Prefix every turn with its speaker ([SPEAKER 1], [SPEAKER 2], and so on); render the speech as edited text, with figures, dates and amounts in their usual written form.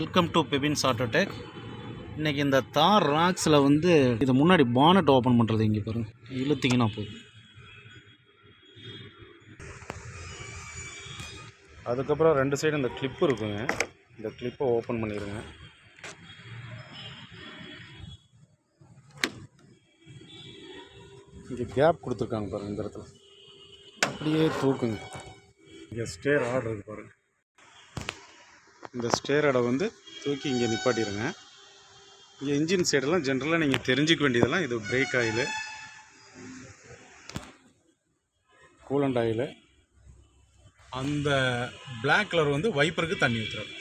[SPEAKER 1] Welcome to பெபின்ஸ் Autotech. இன்றைக்கி இந்த தார் ராக்ஸில் வந்து இது முன்னாடி பானட் ஓப்பன் பண்ணுறது இங்கே பாருங்கள், இழுத்திங்கன்னா போதும். அதுக்கப்புறம் ரெண்டு சைடு இந்த கிளிப்பு இருக்குங்க, இந்த கிளிப்பை ஓப்பன் பண்ணிடுங்க. இங்கே கேப் கொடுத்துருக்காங்க பாருங்கள், இந்த இடத்துல அப்படியே தூக்குங்க. இங்கே ஸ்டேர் ஆர்டர் இருக்குது பாருங்கள், இந்த ஸ்டேரோட வந்து தூக்கி இங்கே நிப்பாட்டிடுங்க. இங்கே இன்ஜின் சைடெல்லாம் ஜென்ரலாக நீங்கள் தெரிஞ்சிக்க வேண்டியதெல்லாம் இது பிரேக் ஆயிலு, கூலண்ட் ஆயிலு, அந்த பிளாக் கலர் வந்து வைப்பருக்கு தண்ணி ஊற்றுறது.